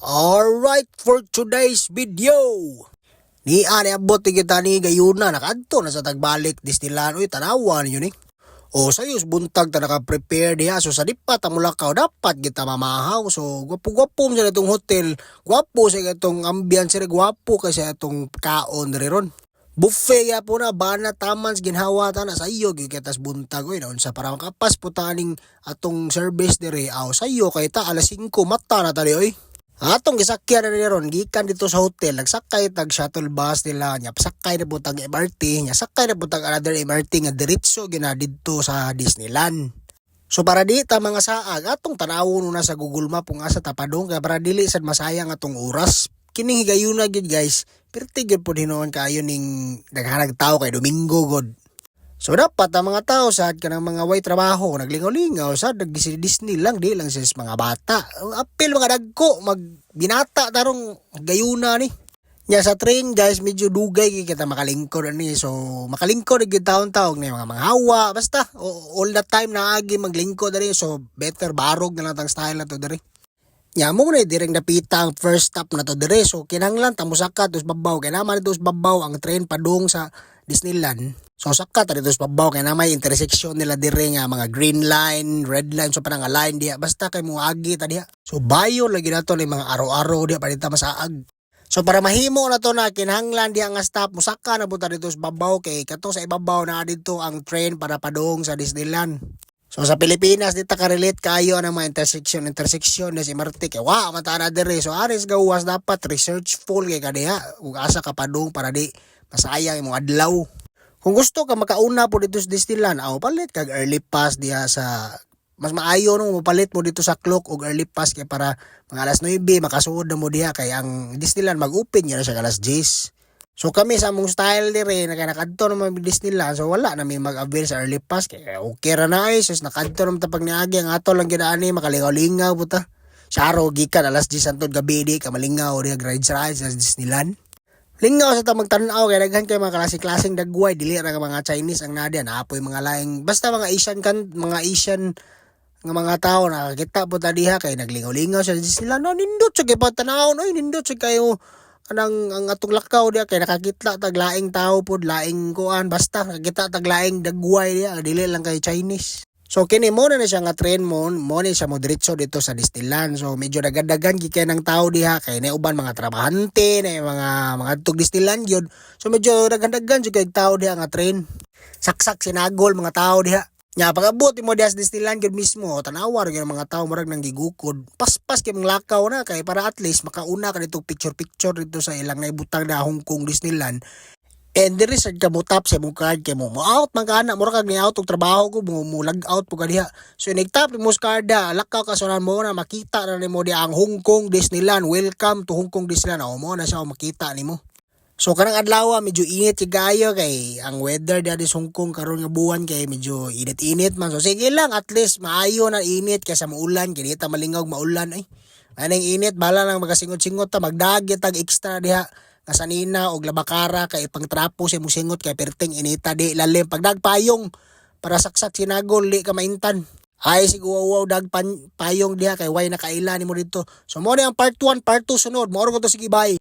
Alright, for today's video. Ni ani abot kita ni gayuna nakadto na sa tagbalik Disneyland. Uy, tanawan yun eh. O sayos buntag ta naka-prepare diha. So sa dipa ta Mulakaw dapat kita mamahaw. So gwapo-gwapo sa itong hotel. Gwapo sa itong ambience, gwapo kasi itong kaon ron. Buffet ya po na bana tamans ginhawa ta na sayo gikitas buntag oy naon sa para makapas putaning atong service dire aw sayo kay ta alas 5 mata na tali oy. Atong gisakyan na ron gikan dito sa hotel nagsakay tag shuttle bus nila nya pasakay na butang MRT nya sakay na butang another MRT nga diretso gina didto sa Disneyland. So para di ta mga saag atong tanawon na sa Google Map kung asa ta padong kay para dili sad masayang atong oras. Kining higayuna gid guys, perti gid pod hinuon kaayo ning daghanag tawo kay Domingo god. So dapat ang mga tao sad kanang mga way trabaho naglingaw-lingaw sad Disney lang di lang sa mga bata. Ang apil mga dagko magbinata tarong gayuna ni. Nya sa train guys medyo dugay kay kita makalingkod ani. So makalingkod gid taon-taon ni mga hawa basta all the time naagi maglingkod ani. So better barog na lang tang style na to diri. Nya mo na direng napita ang first stop na to dire. So kinahanglan ta mosaka tus babaw kay naman dito sa babaw ang train padung sa Disneyland. So saka ta dito sa babaw kay na may intersection nila dire nga mga green line, red line so parang line diha basta kay mo agi ta diha. So bayo lagi nato ni mga araw-araw diha pa dita masaag. So para mahimo na to na kinahanglan diha nga stop mosaka na buta dito sa babaw kay kato sa ibabaw na dito ang train para padung sa Disneyland. So sa Pilipinas dito ka-relate kayo ng mga intersection na si Marte kay wa mata na dire. So aris gawas dapat researchful kay kadiha ug asa ka padung para di masayang imong adlaw. Kung gusto ka makauna po dito sa Disneyland, palit kag early pass diha sa mas maayo no mapalit mo dito sa clock og early pass kay para mga alas 9 makasuod na mo diha kay ang Disneyland mag-open yun sa alas 10. So kami sa among style dire na kay nakadto naman Disneyland so wala na may mag-avail sa early pass kay okay ra na ay sus nakadto naman ta pag niagi ang ato lang gidaan ni makalingaw-lingaw buta. Sa araw gikan alas 10 antod gabi di ka malingaw diha rides sa Disneyland. Lingaw sa ta magtan-aw kay daghan kay mga klase-klaseng dagway dili ra mga Chinese ang nadia naapoy mga laing basta mga Asian nga mga tao nakakita po ta diha kay naglingaw-lingaw sa Disneyland. No, nindot sa kay patanaw no nindot sa kayo kanang ang atong lakaw diha kay nakakita tag laing tao pod laing kuan basta nakakita tag laing dagway diha dili lang kay Chinese. So kini mo na siya nga train mo ni siya mo diretso dito sa Disneyland. So medyo dagadagan gikay ng tao diha kay na uban mga trabahante na mga tug Disneyland gyud. So medyo dagadagan jud kay tao diha nga train. Saksak sinagol mga tao diha. Nya pag-abot mo diha sa Disneyland gyud mismo tanawar gyud mga tao murag nang gigukod. Paspas kay mga lakaw na kay para at least makauna ka dito picture dito sa ilang naibutang na Hong Kong Disneyland. And there is ka mo tap sa mong card kay mo out man kana mura kag ni-out og trabaho ko mo lag out po kadiha. So nag-tap mo sa card lakaw ka sunan mo na makita na nimo di ang Hong Kong Disneyland. Welcome to Hong Kong Disneyland. Mo na siya makita nimo. So kanang adlaw medyo init gayo kay ang weather diha sa Hong Kong karon nga buwan kay medyo init-init man. So sige lang at least maayo na init kaysa maulan kay ta malingog maulan ay. Anang init bala lang magasingot-singot ta magdagit tag extra diha. Kasanina og labakara kay pang trapo siya musingot kay perting inita di lalim pag dagpayong para saksak sinagol li ka maintan ay siguro dag payong diha kay way nakaila nimo dito. So mo ni ang part 1 part 2 sunod mo ko to sige bye.